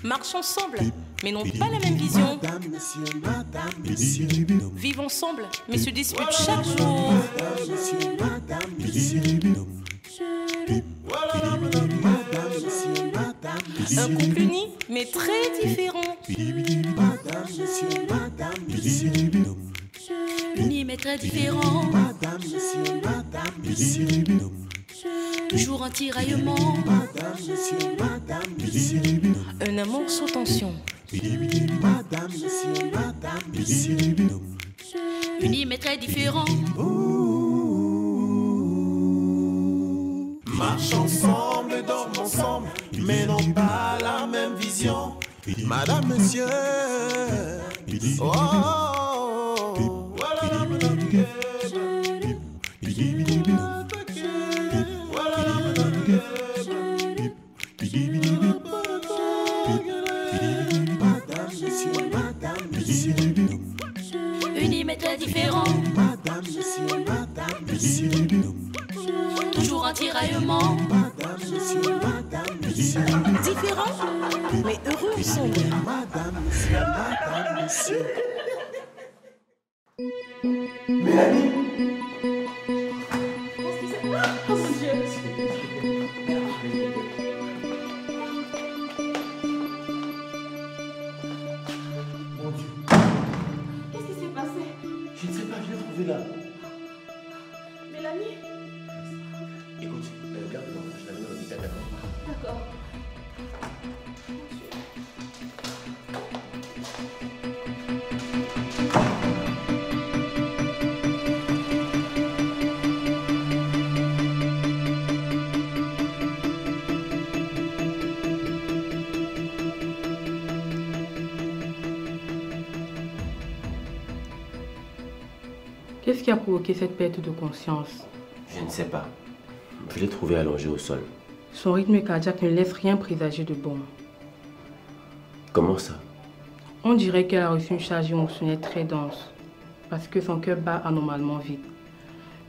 Marchent ensemble, mais n'ont pas la même vision. Vivent ensemble, mais se disputent chaque jour. Un couple uni, mais très différent. Uni, mais très différent. Toujours un tiraillement. Un amour sous tension. Unis mais très différents. Marche ensemble, dorment ensemble, mais n'ont pas la même vision. Madame, monsieur. Oh, oh, oh. Voilà, madame. Unis mais très différents. Toujours un tiraillement. Différents, mais heureux ensemble. Mélanie. Oh mon Dieu. Mon Dieu. Qu'est-ce qui s'est passé? Je ne sais pas, je l'ai trouvé là. Mélanie? Écoute, garde l'enfant, je l'amène à l'hôpital, d'accord? D'accord. Qu'est-ce qui a provoqué cette perte de conscience? Je ne sais pas. Je l'ai trouvé allongé au sol. Son rythme cardiaque ne laisse rien présager de bon. Comment ça? On dirait qu'elle a reçu une charge émotionnelle très dense, parce que son cœur bat anormalement vite.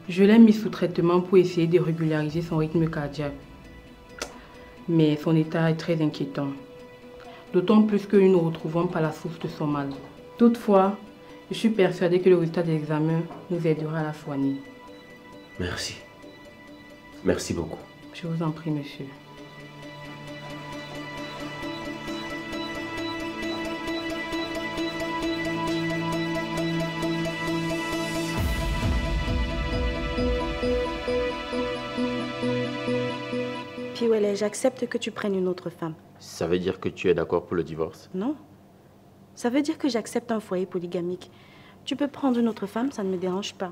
Je l'ai mis sous traitement pour essayer de régulariser son rythme cardiaque. Mais son état est très inquiétant. D'autant plus que nous ne retrouvons pas la source de son mal. Toutefois, je suis persuadée que le résultat de l'examen nous aidera à la soigner. Merci. Merci beaucoup. Je vous en prie, monsieur. Piwele, j'accepte que tu prennes une autre femme. Ça veut dire que tu es d'accord pour le divorce? Non. Ça veut dire que j'accepte un foyer polygamique. Tu peux prendre une autre femme, ça ne me dérange pas.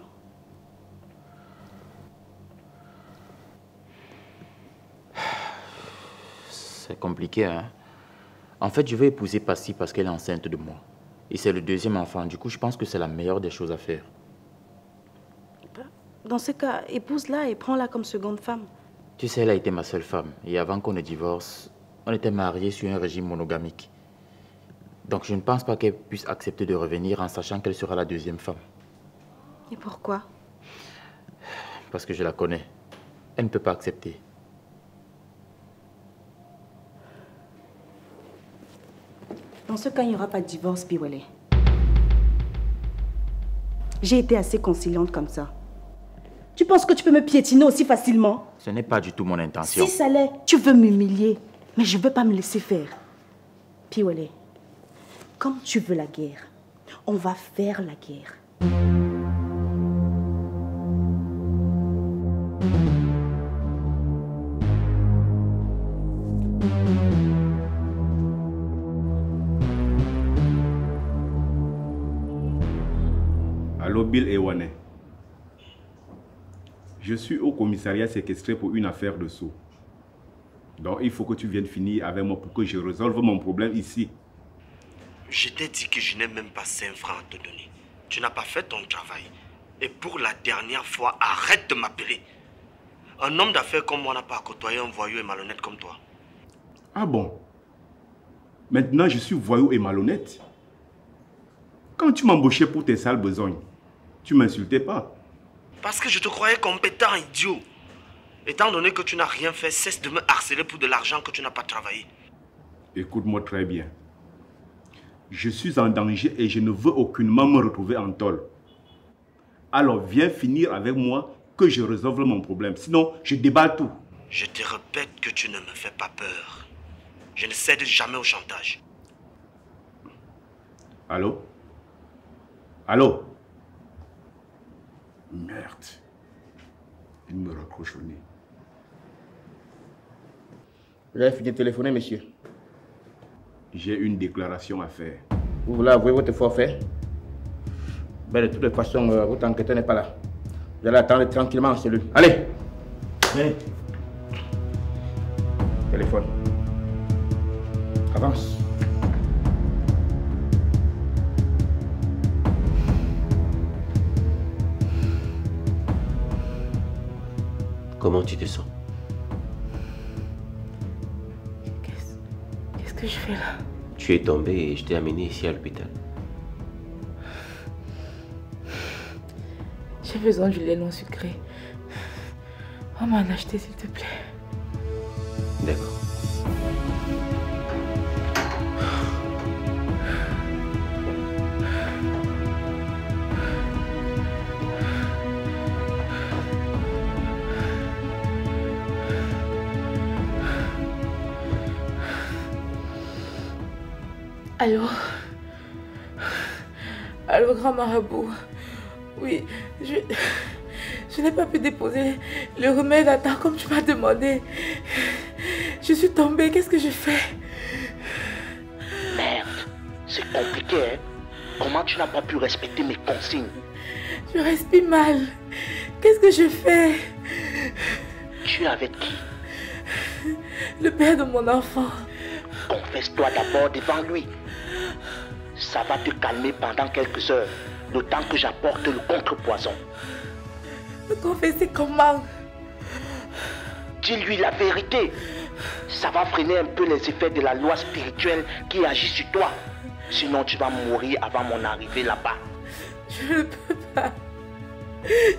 C'est compliqué, hein? En fait, je vais épouser Passy parce qu'elle est enceinte de moi. Et c'est le deuxième enfant. Du coup, je pense que c'est la meilleure des choses à faire. Dans ce cas, épouse-la et prends-la comme seconde femme. Tu sais, elle a été ma seule femme. Et avant qu'on ne divorce, on était mariés sur un régime monogamique. Donc, je ne pense pas qu'elle puisse accepter de revenir en sachant qu'elle sera la deuxième femme. Et pourquoi? Parce que je la connais. Elle ne peut pas accepter. Dans ce cas, il n'y aura pas de divorce, Piwele. J'ai été assez conciliante comme ça. Tu penses que tu peux me piétiner aussi facilement? Ce n'est pas du tout mon intention. Si ça l'est, tu veux m'humilier. Mais je ne veux pas me laisser faire. Piwele, comme tu veux la guerre, on va faire la guerre. Allô, Bill Ewane. Je suis au commissariat séquestré pour une affaire de sceau. Donc il faut que tu viennes finir avec moi pour que je résolve mon problème ici. Je t'ai dit que je n'ai même pas 5 francs à te donner. Tu n'as pas fait ton travail. Et pour la dernière fois, arrête de m'appeler. Un homme d'affaires comme moi n'a pas côtoyé un voyou et malhonnête comme toi. Ah bon? Maintenant je suis voyou et malhonnête? Quand tu m'embauchais pour tes sales besognes, tu m'insultais pas. Parce que je te croyais compétent, idiot. Étant donné que tu n'as rien fait, cesse de me harceler pour de l'argent que tu n'as pas travaillé. Écoute-moi très bien. Je suis en danger et je ne veux aucunement me retrouver en tôle. Alors viens finir avec moi que je résolve mon problème. Sinon, je déballe tout. Je te répète que tu ne me fais pas peur. Je ne cède jamais au chantage. Allô? Allô? Merde. Il me raccroche au nez. Vous avez fini de téléphoner, monsieur? J'ai une déclaration à faire. Vous voulez avouer votre forfait? Ben, de toute façon, votre enquêteur n'est pas là. Vous allez attendre tranquillement en cellule. Allez! Venez. Téléphone. Avance. Comment tu te sens? Qu'est-ce que je fais là? Tu es tombé et je t'ai amené ici à l'hôpital. J'ai besoin du lait non sucré. On m'en a acheté, s'il te plaît. D'accord. Allô? Allô, grand marabout? Oui, je n'ai pas pu déposer le remède à temps comme tu m'as demandé. Je suis tombée, qu'est-ce que je fais? Merde, c'est compliqué, hein? Comment tu n'as pas pu respecter mes consignes? Je respire mal. Qu'est-ce que je fais? Tu es avec qui? Le père de mon enfant. Confesse-toi d'abord devant lui. Ça va te calmer pendant quelques heures, le temps que j'apporte le contrepoison. Me confesser comment? Dis-lui la vérité. Ça va freiner un peu les effets de la loi spirituelle qui agit sur toi. Sinon tu vas mourir avant mon arrivée là-bas. Je ne peux pas.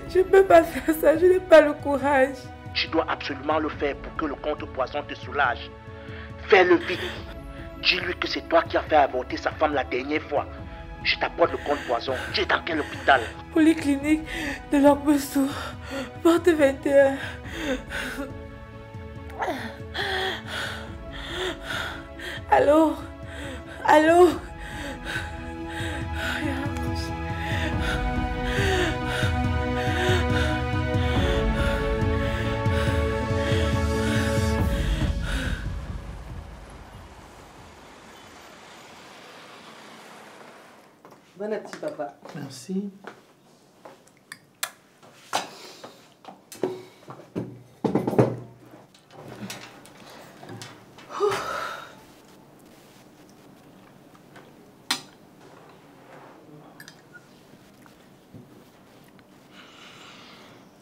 Je ne peux pas faire ça, je n'ai pas le courage. Tu dois absolument le faire pour que le contrepoison te soulage. Fais-le vite. Dis-lui que c'est toi qui as fait avorter sa femme la dernière fois. Je t'apporte le contrepoison. Tu es dans quel hôpital? Polyclinique de l'Orbeusou, porte 21. Allô? Allô? Bon appétit, papa. Merci.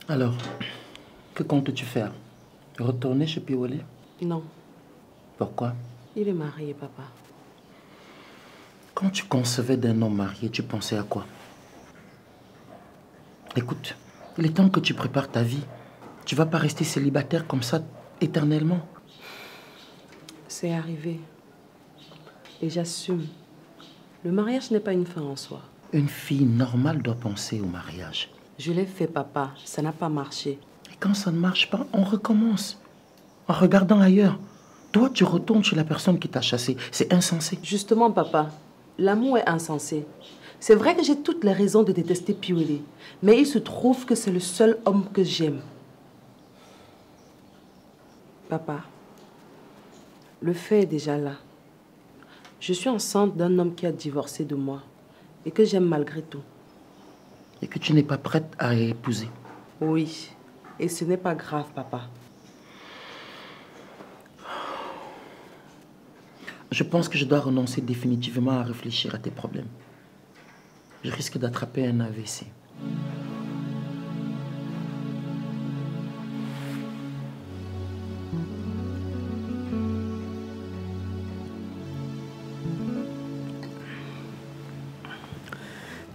Alors, que comptes-tu faire? Retourner chez Piwale? Non. Pourquoi? Il est marié, papa. Quand tu concevais d'un homme marié, tu pensais à quoi? Écoute, il est temps que tu prépares ta vie. Tu vas pas rester célibataire comme ça éternellement. C'est arrivé. Et j'assume. Le mariage n'est pas une fin en soi. Une fille normale doit penser au mariage. Je l'ai fait, papa. Ça n'a pas marché. Et quand ça ne marche pas, on recommence. En regardant ailleurs. Toi, tu retournes chez la personne qui t'a chassé. C'est insensé. Justement, papa, l'amour est insensé. C'est vrai que j'ai toutes les raisons de détester Piwale. Mais il se trouve que c'est le seul homme que j'aime. Papa, le fait est déjà là. Je suis enceinte d'un homme qui a divorcé de moi et que j'aime malgré tout. Et que tu n'es pas prête à épouser. Oui, et ce n'est pas grave, papa. Je pense que je dois renoncer définitivement à réfléchir à tes problèmes. Je risque d'attraper un AVC.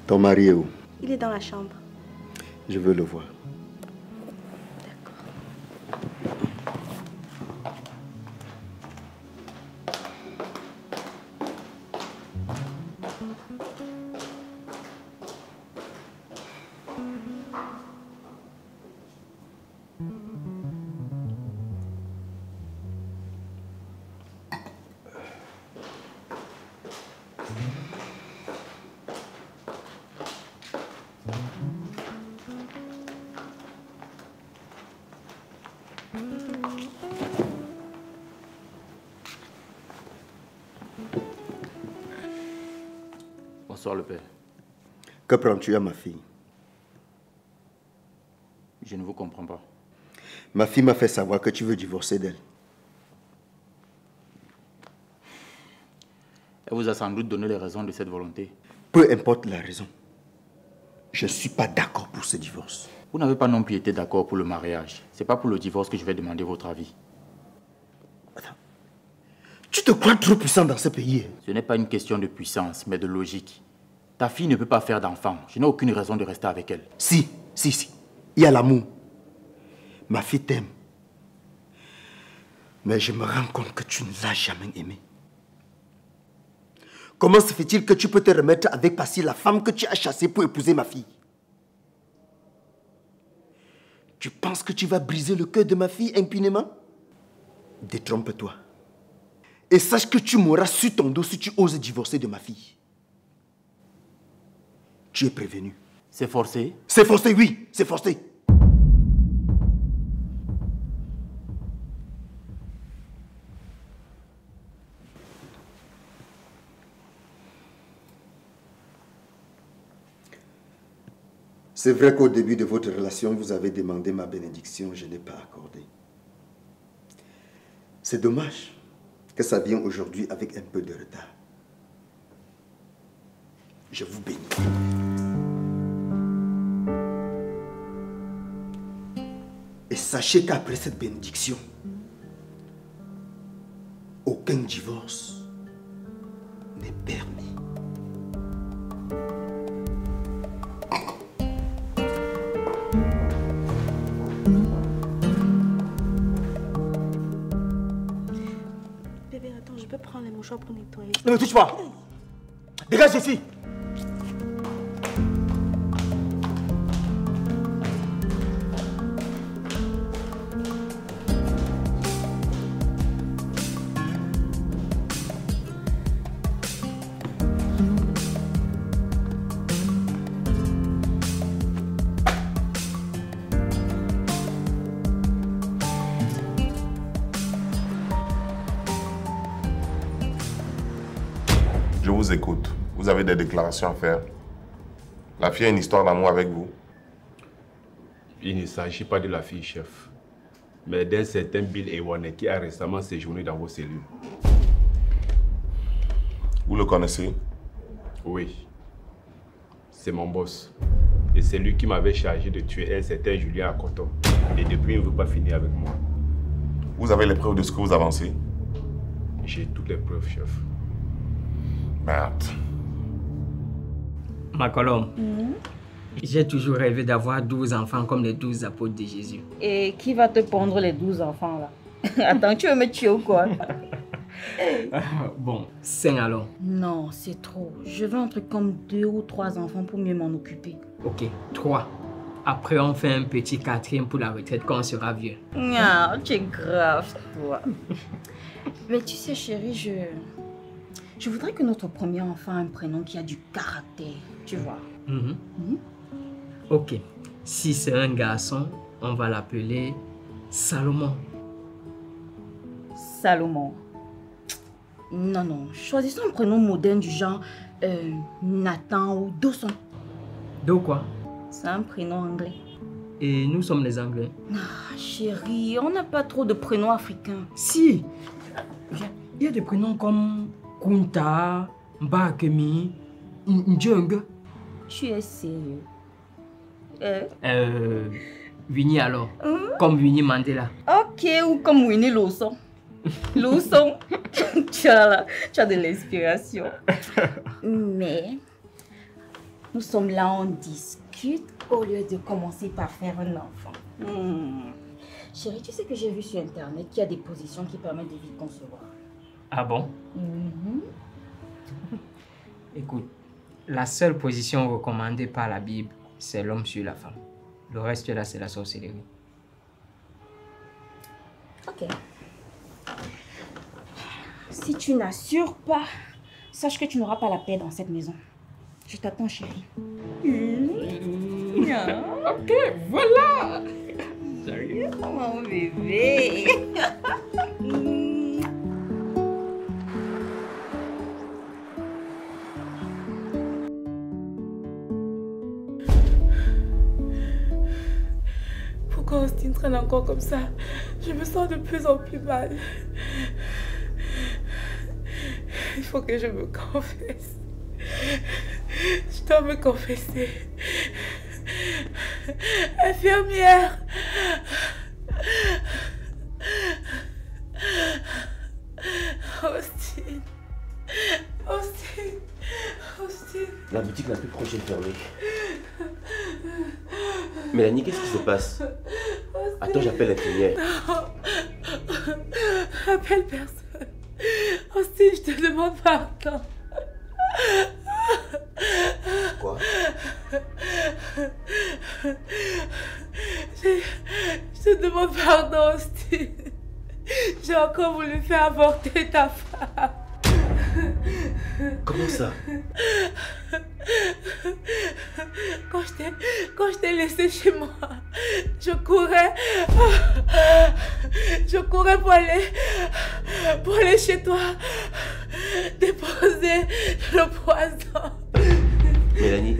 Ton mari est où? Il est dans la chambre. Je veux le voir. D'accord. Bonsoir le père. Que prends-tu à ma fille? Je ne vous comprends pas. Ma fille m'a fait savoir que tu veux divorcer d'elle. Elle vous a sans doute donné les raisons de cette volonté. Peu importe la raison. Je ne suis pas d'accord pour ce divorce. Vous n'avez pas non plus été d'accord pour le mariage. C'est pas pour le divorce que je vais demander votre avis. Attends. Tu te crois trop puissant dans ce pays? Ce n'est pas une question de puissance, mais de logique. Ta fille ne peut pas faire d'enfant. Je n'ai aucune raison de rester avec elle. Si. Il y a l'amour. Ma fille t'aime. Mais je me rends compte que tu ne l'as jamais aimée. Comment se fait-il que tu peux te remettre avec Passy, la femme que tu as chassée pour épouser ma fille? Tu penses que tu vas briser le cœur de ma fille impunément? Détrompe-toi. Et sache que tu mourras sur ton dos si tu oses divorcer de ma fille. Tu es prévenu. C'est forcé? C'est forcé, oui, c'est forcé. C'est vrai qu'au début de votre relation, vous avez demandé ma bénédiction, je n'ai pas accordé. C'est dommage que ça vienne aujourd'hui avec un peu de retard. Je vous bénis. Et sachez qu'après cette bénédiction, aucun divorce n'est permis. Bébé, attends, je peux prendre les mouchoirs pour nettoyer. Ne me touche pas. Dégage ici. Je vous écoute. Vous avez des déclarations à faire. La fille a une histoire d'amour avec vous. Il ne s'agit pas de la fille, chef, mais d'un certain Bill Ewane qui a récemment séjourné dans vos cellules. Vous le connaissez? Oui. C'est mon boss. Et c'est lui qui m'avait chargé de tuer un certain Julien à Coton. Et depuis, il ne veut pas finir avec moi. Vous avez les preuves de ce que vous avancez? J'ai toutes les preuves, chef. Merde. Ma colombe, j'ai toujours rêvé d'avoir 12 enfants comme les 12 apôtres de Jésus. Et qui va te pondre les 12 enfants là? Attends, tu veux me tuer ou quoi? Bon, 5 alors. Non, c'est trop. Je veux un truc comme 2 ou 3 enfants pour mieux m'en occuper. Ok, 3. Après, on fait un petit 4e pour la retraite quand on sera vieux. Ah, tu es grave, toi. Mais tu sais, chérie, je voudrais que notre premier enfant ait un prénom qui a du caractère, tu vois. Ok, si c'est un garçon, on va l'appeler Salomon. Salomon. Non, choisissons un prénom moderne du genre Nathan ou Dawson. Do quoi? C'est un prénom anglais. Et nous sommes les Anglais. Ah, chérie, on n'a pas trop de prénoms africains. Si, il y a des prénoms comme Kunta, Mbakemi, Ndjung. Tu es sérieux? Winnie alors, comme Winnie Mandela. Ok, ou comme Winnie Lawson. Lawson, tu as de l'inspiration. Mais nous sommes là, on discute au lieu de commencer par faire un enfant. Chérie, tu sais que j'ai vu sur Internet qu'il y a des positions qui permettent de vite concevoir. Ah bon? Écoute, la seule position recommandée par la Bible, c'est l'homme sur la femme. Le reste là, c'est la sorcellerie. Ok. Si tu n'assures pas, sache que tu n'auras pas la paix dans cette maison. Je t'attends, chérie. Ok, voilà. Sérieux? Mon bébé. Pourquoi Austin traîne encore comme ça? Je me sens de plus en plus mal. Il faut que je me confesse. Je dois me confesser. Infirmière. Austin. Austin. Austin. La boutique la plus proche est fermée. Mélanie, qu'est-ce qui se passe? Attends, j'appelle l'infirmière. Appelle personne. Austin, je te demande pardon. Quoi? Je te demande pardon, Austin. J'ai encore voulu faire avorter ta femme. Comment ça? Quand je t'ai laissé chez moi, je courais pour aller chez toi, déposer le poison. Mélanie,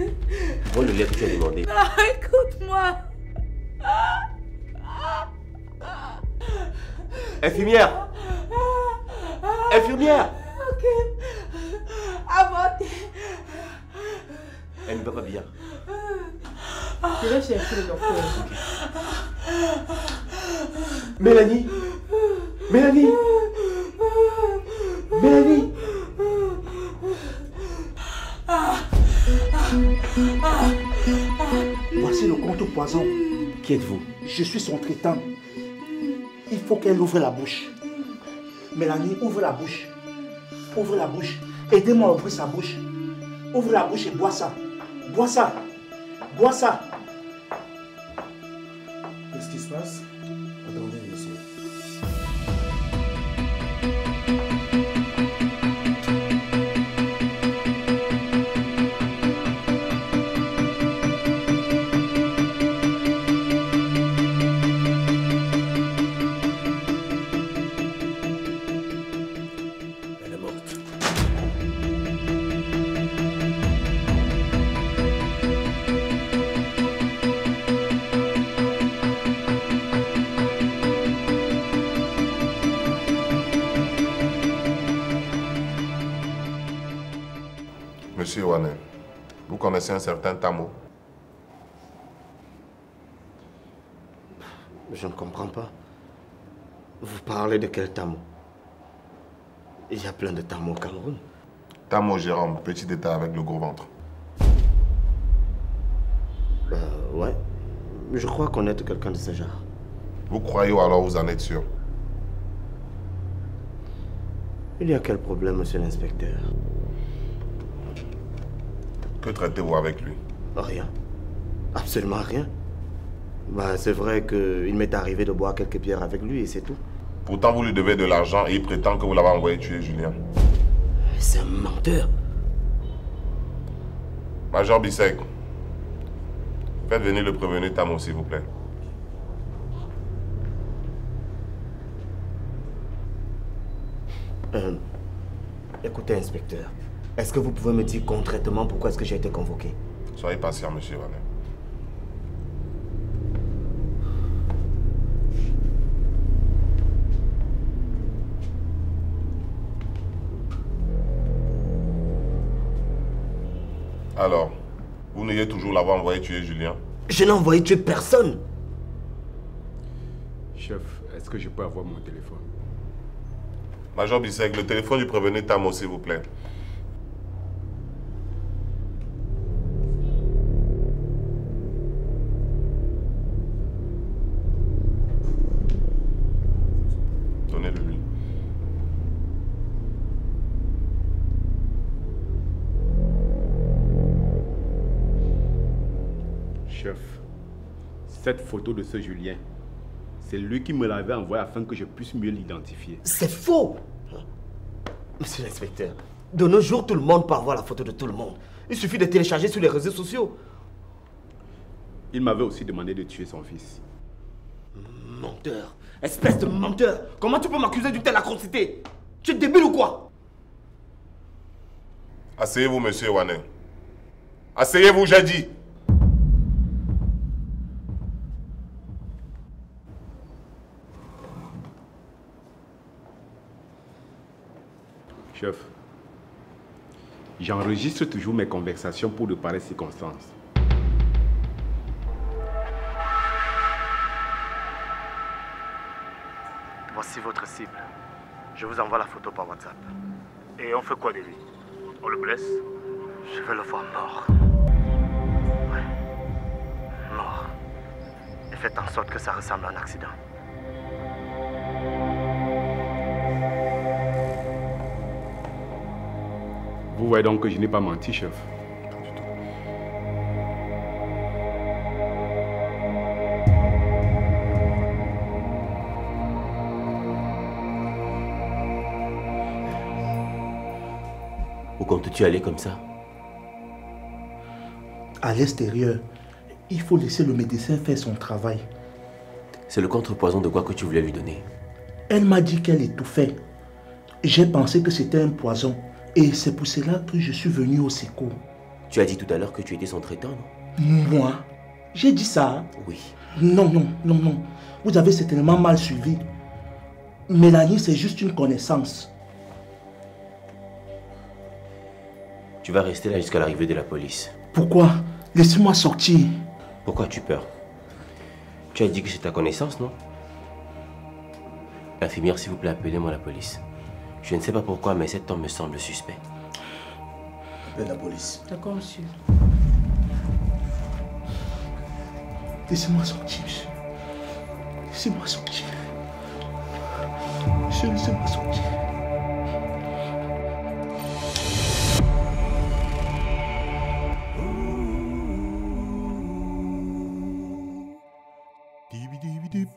prends le lait que tu as demandé. Non, écoute-moi. Infirmière! Infirmière! Ok. Avorté. Elle ne va pas bien. Je vais chercher le docteur. Mélanie! Mélanie! Mélanie! Voici le compte au poison. Qui êtes-vous? Je suis son traitant. Il faut qu'elle ouvre la bouche. Mélanie, ouvre la bouche. Ouvre la bouche. Aidez-moi à ouvrir sa bouche. Ouvre la bouche et bois ça. Bois ça. Bois ça. Qu'est-ce qui se passe? Attendez, monsieur. Elle est morte. Monsieur Wane, vous connaissez un certain Tamo? Je ne comprends pas. Vous parlez de quel Tamo? Il y a plein de Tamo au Cameroun. Tamo Jérôme, petit état avec le gros ventre. Ouais. Je crois connaître quelqu'un de ce genre. Vous croyez ou alors vous en êtes sûr? Il y a quel problème, monsieur l'inspecteur? Que traitez-vous avec lui? Rien. Absolument rien. C'est vrai qu'il m'est arrivé de boire quelques bières avec lui et c'est tout. Pourtant, vous lui devez de l'argent et il prétend que vous l'avez envoyé tuer Julien. C'est un menteur. Major Bissek, faites venir le prévenu Tamo, s'il vous plaît. Écoutez, inspecteur, est-ce que vous pouvez me dire concrètement pourquoi est-ce que j'ai été convoqué? Soyez patient, monsieur Wane. Alors, vous n'ayez toujours l'avoir envoyé tuer Julien? Je n'ai envoyé tuer personne. Chef, est-ce que je peux avoir mon téléphone? Major Bissek, le téléphone du prévenu Tamo, s'il vous plaît. Donnez-le lui. Chef, cette photo de ce Julien, c'est lui qui me l'avait envoyé afin que je puisse mieux l'identifier. C'est faux. Monsieur l'inspecteur, de nos jours, tout le monde peut avoir la photo de tout le monde. Il suffit de télécharger sur les réseaux sociaux. Il m'avait aussi demandé de tuer son fils. Menteur. Espèce de menteur. Comment tu peux m'accuser d'une telle atrocité? Tu es débile ou quoi? Asseyez-vous, monsieur Wané. Asseyez-vous, j'ai dit. Chef, j'enregistre toujours mes conversations pour de pareilles circonstances. Voici votre cible. Je vous envoie la photo par WhatsApp. Et on fait quoi de lui? On le blesse? Je vais le voir mort. Ouais. Mort. Et faites en sorte que ça ressemble à un accident. Vous voyez donc que je n'ai pas menti, chef. Où comptes-tu aller comme ça? À l'extérieur, il faut laisser le médecin faire son travail. C'est le contrepoison de quoi que tu voulais lui donner? Elle m'a dit qu'elle étouffait. J'ai pensé que c'était un poison. Et c'est pour cela que je suis venu au secours. Tu as dit tout à l'heure que tu étais son traitant, non? Moi? J'ai dit ça? Oui. Non. Vous avez certainement mal suivi. Mélanie, c'est juste une connaissance. Tu vas rester là jusqu'à l'arrivée de la police. Pourquoi? Laissez-moi sortir. Pourquoi as-tu peur? Tu as dit que c'est ta connaissance, non? Infirmière, s'il vous plaît, appelez-moi la police. Je ne sais pas pourquoi, mais cet homme me semble suspect. Appelle la police. D'accord, monsieur. Laissez-moi sortir, monsieur. Laissez-moi sortir. Monsieur, laissez-moi sortir. Beep,